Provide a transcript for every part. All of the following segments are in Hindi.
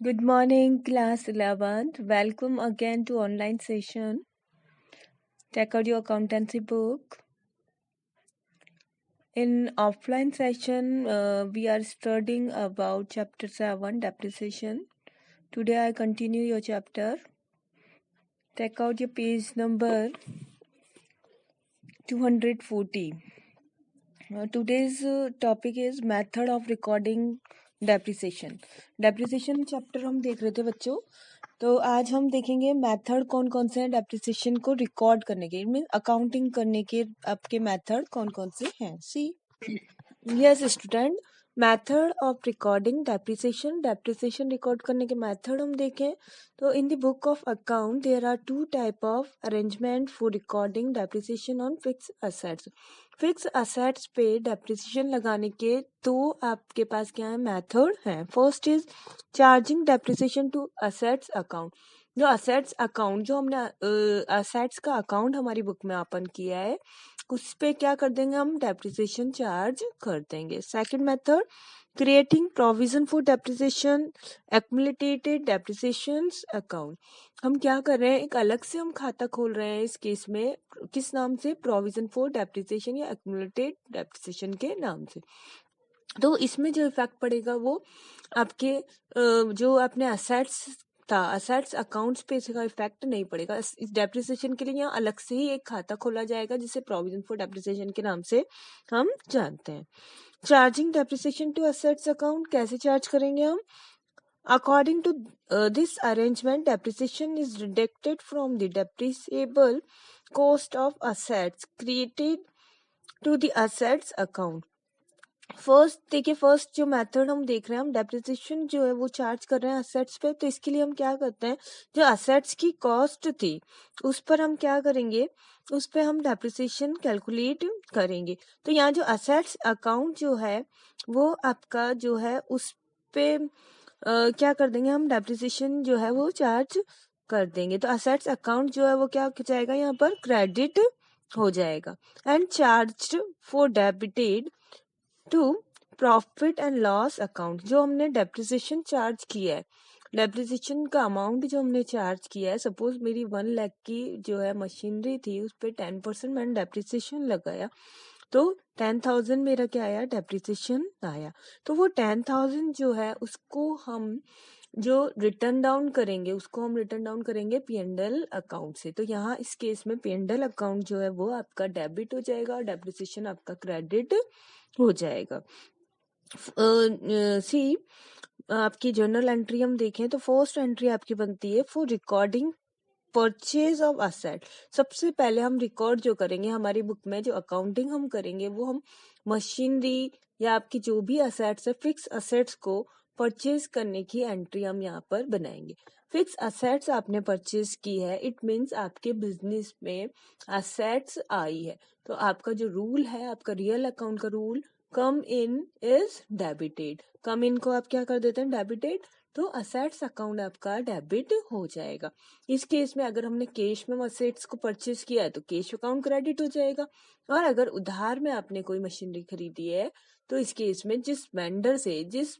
Good morning, class 11th. Welcome again to online session. Take out your accountancy book. In offline session, we are studying about chapter 7, depreciation. Today I continue your chapter. Take out your page number 240. Today's topic is method of recording depreciation. Depreciation chapter हम देख रहे थे बच्चों. तो आज हम देखेंगे मेथड कौन कौन से हैं डेप्रिसिएशन को रिकॉर्ड करने के, मीन अकाउंटिंग करने के आपके मेथड कौन कौन से हैं. C S student, method of recording depreciation. Depreciation record करने के मेथड हम देखें तो in the book of account there are two type of arrangement for recording depreciation on fix assets. Fix assets पे डेप्रिसिएशन लगाने के दो आपके पास क्या है मेथड हैं. First is charging depreciation to assets account. जो असेट्स अकाउंट जो हमने असेट्स का अकाउंट हमारी बुक में ओपन किया है उस पे क्या कर देंगे हम डेप्रिसिएशन चार्ज कर देंगे. Second method creating provision for depreciation accumulated depreciation account. हम क्या कर रहे हैं, एक अलग से हम खाता खोल रहे हैं इस केस में किस नाम से, प्रोविजन फॉर डेप्रिसिएशन या एक्युमुलेटेड डेप्रिसिएशन के नाम से. तो इसमें जो इफेक्ट पड़ेगा वो आपके जो अपने असेट्स था असेट्स अकाउंट्स पे इसका इफेक्ट नहीं पड़ेगा. इस डेप्रिसिएशन के लिए यहाँ अलग से ही एक खाता खोला जाएगा जिसे प्रोविजन फॉर डेप्रिसिएशन के नाम से हम जानते हैं. Charging depreciation to assets account कैसे चार्ज करेंगे हम. According to this arrangement, depreciation is deducted from the depreciable cost of assets created to the assets account. First देखिए, फर्स्ट जो मेथड हम देख रहे हैं, हम डेप्रिसिएशन जो है वो चार्ज कर रहे हैं असेट्स पे. तो इसके लिए हम क्या करते हैं, जो असेट्स की कॉस्ट थी उस पर हम क्या करेंगे, उस पे हम डेप्रिसिएशन कैलकुलेट करेंगे. तो यहाँ जो असेट्स अकाउंट जो है वो आपका जो है उस पे क्या कर देंगे हम, डेप्रिसिएशन जो है वो चार्ज कर देंगे. तो असेट्स अकाउंट जो है वो क्या हो जाएगा, यहाँ पर क्रेडिट हो जाएगा. And charge for debited to profit and loss account. जो हमने डेप्रिसिएशन चार्ज किया है, डेप्रिसिएशन का अमाउंट जो हमने चार्ज किया है, सपोज मेरी 1 लाख की जो है मशीनरी थी उस पर 10% मैंने डेप्रिसिएशन लगाया तो 10,000 मेरा क्या आया, डेप्रिसिएशन आया. तो वो 10,000 जो है उसको हम जो रिटर्न डाउन करेंगे उसको हम रिटर्न डाउन करेंगे पी&एल अकाउंट से. तो यहाँ इस केस में पी&एल अकाउंट जो है वो आपका डेबिट हो जाएगा और डेप्रिसिएशन आपका क्रेडिट हो जाएगा. सी आपकी जर्नल एंट्री हम देखें तो फर्स्ट एंट्री आपकी बनती है for recording purchase of asset. सबसे पहले हम रिकॉर्ड जो करेंगे हमारी बुक में, जो अकाउंटिंग हम करेंगे वो हम मशीनरी या आपकी जो भी असेट्स है फिक्स असेट्स को परचेज करने की एंट्री हम यहाँ पर बनाएंगे. फिक्स असेट्स आपने परचेज की है, इट मीन्स आपके बिजनेस में असेट्स आई है. तो आपका जो रूल है, आपका रियल अकाउंट का rule, come in is debited. Come in को आप क्या कर देते हैं, डेबिटेड. तो असेट्स अकाउंट आपका डेबिट हो जाएगा. इस केस में अगर हमने कैश में असेट्स को परचेज किया है तो कैश अकाउंट क्रेडिट हो जाएगा. और अगर उधार में आपने कोई मशीनरी खरीदी है तो इस केस में जिस वेंडर से, जिस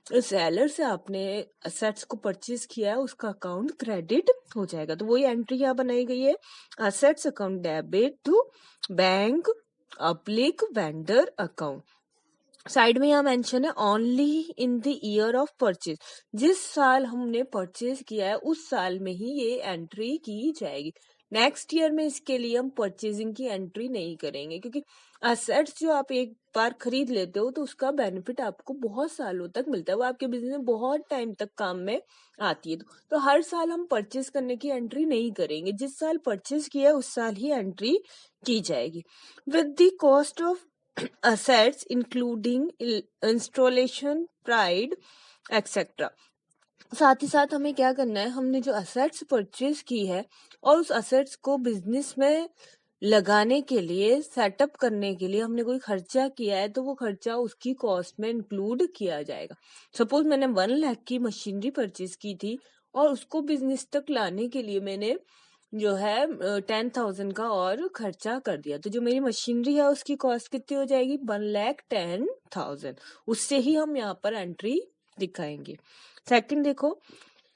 सेलर से आपने असेट्स को परचेज किया है उसका अकाउंट क्रेडिट हो जाएगा. तो वही एंट्री यहाँ बनाई गई है, assets account debit to bank अप्लिक वेंडर अकाउंट. साइड में यहाँ मेंशन है only in the year of purchase. जिस साल हमने परचेज किया है उस साल में ही ये एंट्री की जाएगी. नेक्स्ट ईयर में इसके लिए हम परचेजिंग की एंट्री नहीं करेंगे क्योंकि असेट्स जो आप एक बार खरीद लेते हो तो उसका बेनिफिट आपको बहुत सालों तक मिलता है, वो आपके बिजनेस में बहुत टाइम तक काम में आती है. तो हर साल हम परचेज करने की एंट्री नहीं करेंगे, जिस साल परचेज किया है उस साल ही एंट्री की जाएगी. With the cost of assets including installation, pride, etc. साथ ही साथ हमें क्या करना है, हमने जो असेट्स परचेज की है और उस असेट्स को बिजनेस में लगाने के लिए, सेटअप करने के लिए हमने कोई खर्चा किया है तो वो खर्चा उसकी कॉस्ट में इंक्लूड किया जाएगा. सपोज मैंने 1 लाख की मशीनरी परचेज की थी और उसको बिजनेस तक लाने के लिए मैंने जो है 10,000 का और खर्चा कर दिया. तो जो मेरी मशीनरी है उसकी कॉस्ट कितनी हो जाएगी, 1,10,000. उससे ही हम यहाँ पर एंट्री दिखाएंगे. सेकंड देखो,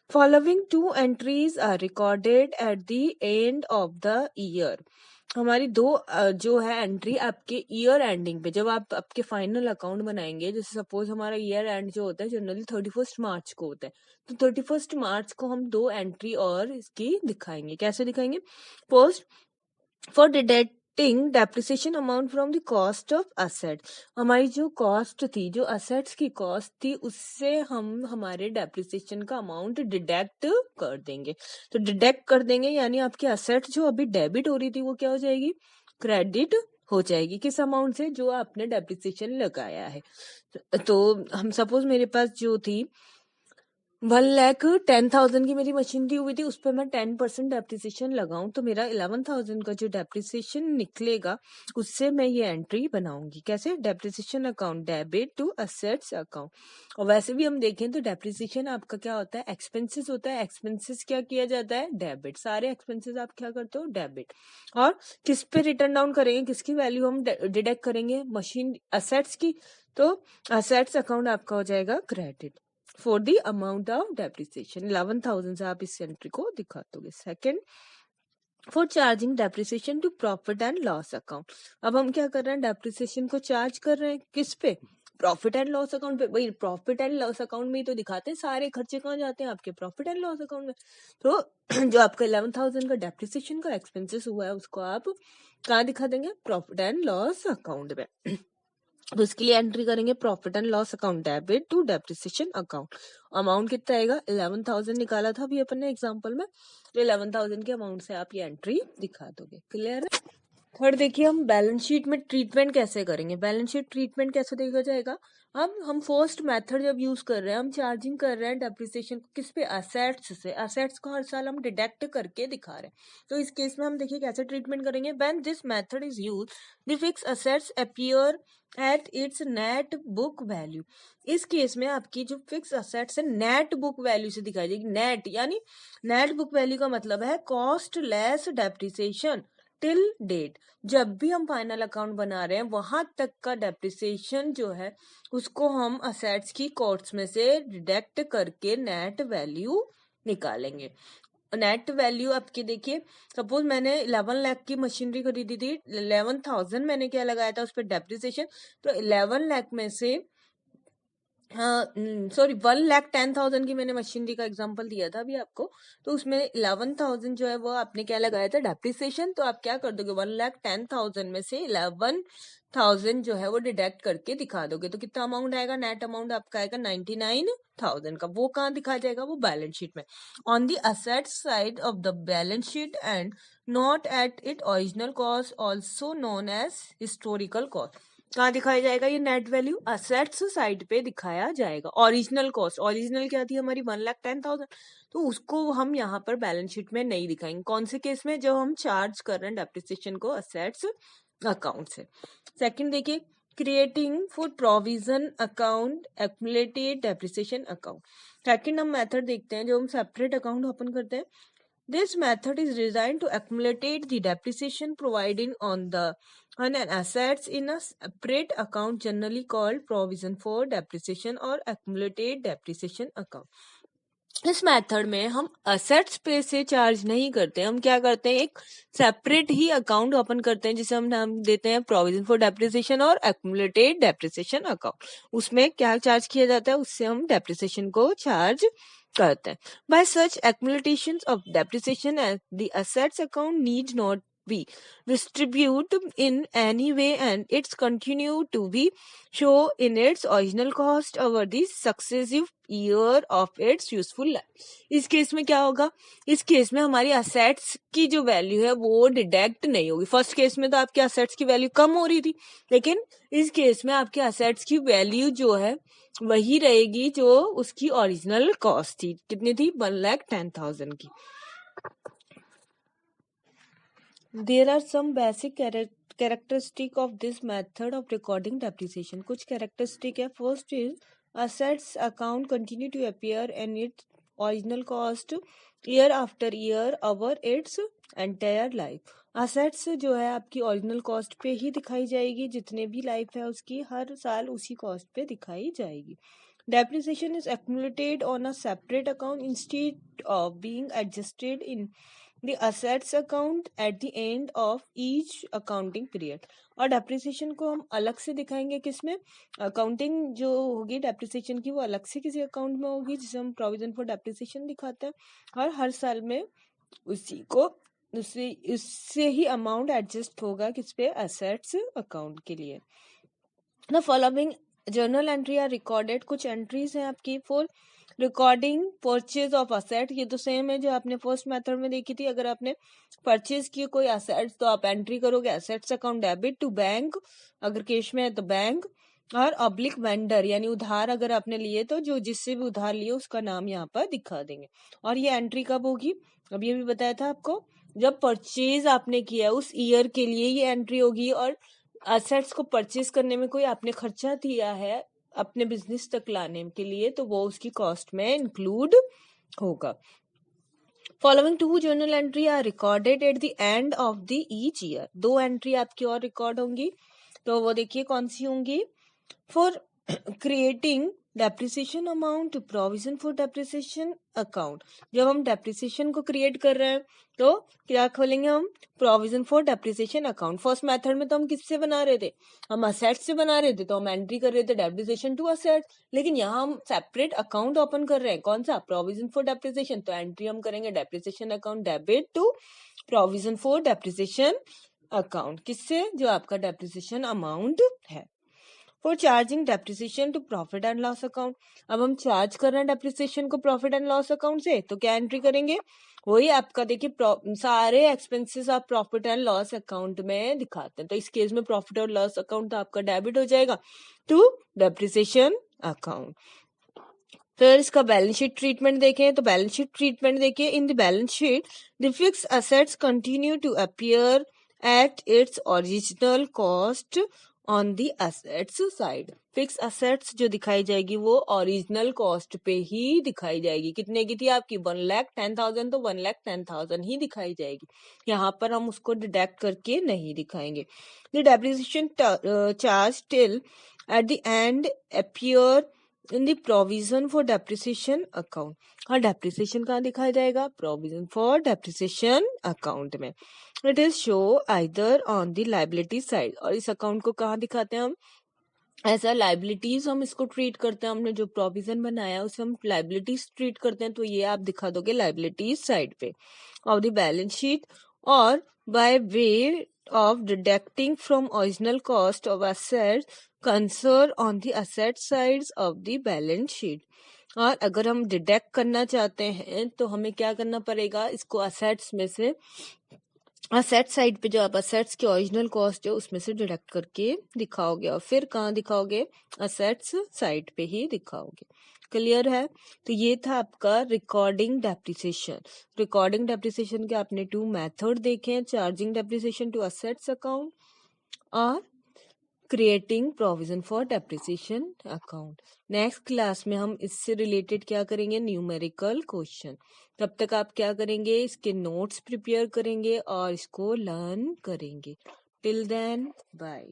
following 2 entries are recorded at the end of the year. हमारी दो जो है एंट्री आपके ईयर एंडिंग पे, जब आप आपके फाइनल अकाउंट बनाएंगे, जैसे सपोज हमारा ईयर एंड जो होता है जनरली 31 मार्च को होता है, तो 31 मार्च को हम 2 एंट्री और इसकी दिखाएंगे। कैसे दिखाएंगे? First, for deducting depreciation amount from the cost of asset. हमारी जो कॉस्ट थी, जो असेट्स की कॉस्ट थी, उससे हम हमारे डेप्रिसिएशन का अमाउंट डिडक्ट कर देंगे। तो डिडक्ट कर देंगे यानी आपकी असेट जो अभी डेबिट हो रही थी वो क्या हो जाएगी? क्रेडिट हो जाएगी। किस अमाउंट से? जो आपने डेप्रिसिएशन लगाया है। तो हम सपोज मेरे पास जो थी 1,10,000 की मेरी मशीनरी हुई थी, उस पर मैं 10% डेप्रिसिएशन लगाऊं तो मेरा 11,000 का जो डेप्रिसिएशन निकलेगा उससे मैं ये एंट्री बनाऊंगी। कैसे? Depreciation account debit to assets account. और वैसे भी हम देखें तो डेप्रिसिएशन आपका क्या होता है? एक्सपेंसेस होता है। एक्सपेंसेस क्या किया जाता है? डेबिट। सारे एक्सपेंसेस आप क्या करते हो? डेबिट। और किस पे रिटर्न डाउन करेंगे? किसकी वैल्यू हम डिडक्ट करेंगे? मशीन असेट्स की। तो असेट्स अकाउंट आपका हो जाएगा credit for the amount of depreciation. 11,000 से आप इस एंट्री को दिखा दोगे। Second, for charging depreciation to profit and loss account. अब हम क्या कर रहे हैं? डेप्रिसिएशन को चार्ज कर रहे हैं किस पे? प्रॉफिट एंड लॉस अकाउंट पे। भाई प्रॉफिट एंड लॉस अकाउंट में ही तो दिखाते हैं सारे खर्चे कहाँ जाते हैं? आपके प्रॉफिट एंड लॉस अकाउंट में। तो जो आपका 11,000 का डेप्रिसिएशन का एक्सपेंसेस हुआ है उसको आप कहाँ दिखा देंगे? प्रॉफिट एंड लॉस अकाउंट में। तो इसके लिए एंट्री करेंगे profit and loss account debit to depreciation account. Amount कितना आएगा? 11,000 निकाला था अभी अपन ने एग्जांपल में, तो 11,000 के अमाउंट से आप ये एंट्री दिखा दोगे। क्लियर है? थर्ड देखिए, हम बैलेंस शीट में ट्रीटमेंट कैसे करेंगे। बैलेंस शीट ट्रीटमेंट कैसे देखा जाएगा? अब हम फर्स्ट मेथड जब यूज कर रहे हैं, हम चार्जिंग कर रहे हैं डेप्रिसिएशन किस पे? असेट्स से। असेट्स को हर साल हम डिडक्ट करके दिखा रहे हैं। तो इस केस में हम देखिए कैसे ट्रीटमेंट करेंगे। When this method is use, the fix assets appear at it's net book value. इस केस में आपकी जो फिक्स असेट्स है नेट बुक वैल्यू से दिखाई देगी। नेट यानी नेट बुक वैल्यू का मतलब है cost less depreciation till date. जब भी हम फाइनल अकाउंट बना रहे हैं वहां तक का डेप्रिसिएशन जो है उसको हम असेट्स की कॉस्ट में से डिडक्ट करके नेट वैल्यू निकालेंगे। नेट वैल्यू आपकी देखिए, सपोज मैंने 11 लाख की मशीनरी खरीदी थी, 11,000 मैंने क्या लगाया था उस पर डेप्रिसिएशन, तो 11 लाख में से सॉरी 1,10,000 की मैंने मशीनरी का एग्जांपल दिया था अभी आपको, तो उसमें 11,000 जो है वो आपने क्या लगाया था? डेप्रिसिएशन। तो आप क्या कर दोगे? 1,10,000 में से 11,000 जो है वो डिडक्ट करके दिखा दोगे, तो कितना अमाउंट आएगा? नेट अमाउंट आपका आएगा 99,000 का। वो कहाँ दिखा जाएगा? वो बैलेंस शीट में, on the asset side of the balance sheet and not at it original cost, also known as historical cost. कहाँ दिखाया जाएगा ये नेट वैल्यू? असेट्स साइड पे दिखाया जाएगा। ओरिजिनल कॉस्ट, ओरिजिनल क्या थी हमारी? 1,10,000, तो उसको हम यहाँ पर बैलेंस शीट में नहीं दिखाएंगे। कौन से केस में? जब हम चार्ज कर रहे हैं डेप्रिसिएशन को असेट्स अकाउंट से। सेकंड देखिए, creating for provision account accumulated depreciation account. Second हम मेथड देखते हैं जो हम सेपरेट अकाउंट ओपन करते हैं। This method is designed to accumulate the depreciation providing on an assets in a separate account, generally called provision for depreciation or accumulated depreciation account. इस मेथड में हम असेट्स पे से चार्ज नहीं करते, हम क्या करते हैं? एक सेपरेट ही अकाउंट ओपन करते हैं जिसे हम नाम देते हैं प्रोविजन फॉर डेप्रिसिएशन और एक्युमुलेटेड डेप्रिसिएशन अकाउंट। उसमें क्या चार्ज किया जाता है? उससे हम डेप्रिसिएशन को चार्ज करते हैं। By such accumulations of depreciation, the assets account need not be distributed in any way and it's continue to be show in its original cost over the successive year of its useful life. इस केस में क्या होगा? इस केस में हमारी असेट्स की जो वैल्यू है वो डिडक्ट नहीं होगी। फर्स्ट केस में तो आपके असेट्स की वैल्यू कम हो रही थी, लेकिन इस केस में आपके असेट्स की वैल्यू जो है वही रहेगी जो उसकी ओरिजिनल कॉस्ट थी। कितनी थी? 1,10,000 की। There are some basic characteristic of this method of recording depreciation. कुछ characteristic है। First is assets account continue to appear in its original cost year after year over its entire life. assets जो है आपकी ओरिजिनल कॉस्ट पे ही दिखाई जाएगी, जितने भी लाइफ है उसकी हर साल उसी कॉस्ट पे दिखाई जाएगी। Depreciation is accumulated on a separate account instead of being adjusted in the assets account at the end of each accounting period. और डेप्रिसिएशन को हम अलग से दिखाएंगे किसमें, अकाउंटिंग जो होगी डेप्रिसिएशन की वो अलग से किसी अकाउंट में होगी जिसे हम प्रोविजन फॉर डेप्रिसिएशन दिखाते हैं, और हर साल में उसी को उससे ही अमाउंट एडजस्ट होगा किस पे, एसेट्स अकाउंट के लिए. The following journal entry are recorded. कुछ एंट्रीज हैं आपकी for recording purchase of asset. ये तो सेम है जो आपने फर्स्ट मेथड में देखी थी. अगर आपने परचेज किए कोई असेट्स तो आप एंट्री करोगे assets account debit to bank, अगर कैश में है तो बैंक, और ऑब्लिक वेंडर यानी उधार अगर आपने लिए तो जो जिससे भी उधार लिए उसका नाम यहाँ पर दिखा देंगे. और ये एंट्री कब होगी, अभी अभी बताया था आपको, जब परचेज आपने किया उस ईयर के लिए ये एंट्री होगी, और असेट्स को परचेज करने में कोई आपने खर्चा दिया है अपने बिजनेस तक लाने के लिए तो वो उसकी कॉस्ट में इंक्लूड होगा. Following to journal entry are recorded at the end of the each year. 2 entry आपकी और रिकॉर्ड होंगी, तो वो देखिए कौन सी होंगी. For creating depreciation amount to provision for depreciation account. जब हम डेप्रिसिएशन को क्रिएट कर रहे हैं तो क्या खोलेंगे हम, provision for depreciation account. First method में तो हम किससे बना रहे थे, हम असेट से बना रहे थे, तो हम एंट्री कर रहे थे डेप्रिसिएशन टू असेट. लेकिन यहाँ हम सेपरेट अकाउंट ओपन कर रहे हैं, कौन सा, प्रोविजन फॉर डेप्रिसिएशन, तो एंट्री हम करेंगे depreciation account debit to provision for depreciation account. किससे, जो आपका डेप्रिसिएशन अमाउंट है. For charging depreciation to profit and loss account. अब हम चार्ज कर रहे हैं डेप्रिसिएशन को प्रॉफिट एंड लॉस अकाउंट से, तो क्या एंट्री करेंगे, वही आपका देखिए सारे एक्सपेंसेस आप प्रॉफिट एंड लॉस अकाउंट में दिखाते हैं. तो इस केस में प्रॉफिट और लॉस अकाउंट तो आपका डेबिट हो जाएगा टू डेप्रिसिएशन अकाउंट. फिर इसका बैलेंस शीट ट्रीटमेंट देखें, तो बैलेंस शीट ट्रीटमेंट देखिए. In the balance sheet the fix assets continue to appear at its original cost on the assets side. Fix assets जो दिखाई जाएगी वो ओरिजिनल कॉस्ट पे ही दिखाई जाएगी. कितने की थी आपकी, 1,10,000, तो 1,10,000 ही दिखाई जाएगी. यहाँ पर हम उसको डिडक्ट करके नहीं दिखाएंगे. The depreciation charge till eight the and appear in the provision for depreciation account. हाँ, डेप्रिसिएशन कहाँ दिखाया जाएगा, प्रोविजन फॉर डेप्रिसिएशन अकाउंट में. It is show either on the liability side. और इस अकाउंट को कहाँ दिखाते हैं हम, ऐसा लाइबिलिटीज हम इसको ट्रीट करते हैं. हमने जो प्रोविजन बनाया उसे हम लाइबिलिटीज ट्रीट करते हैं, तो ये आप दिखा दोगे लाइबिलिटीज साइड पे ऑफ द बैलेंस शीट, और by way of deducting from original cost of assets concerned on the asset sides of the balance sheet. और अगर हम डिडक्ट करना चाहते हैं तो हमें क्या करना पड़ेगा, इसको असेट्स में से, असेट साइड पे जो आप असेट्स की ओरिजिनल कॉस्ट है उसमें से डिडक्ट करके दिखाओगे, और फिर कहाँ दिखाओगे, असेट्स साइड पे ही दिखाओगे. क्लियर है. तो ये था आपका रिकॉर्डिंग डेप्रिसिएशन. रिकॉर्डिंग डेप्रिसिएशन के आपने 2 मेथड देखे हैं, charging depreciation to assets account और creating provision for depreciation account. Next class में हम इससे रिलेटेड क्या करेंगे, न्यूमेरिकल क्वेश्चन. तब तक आप क्या करेंगे, इसके नोट्स प्रिपेयर करेंगे और इसको लर्न करेंगे. Till then bye.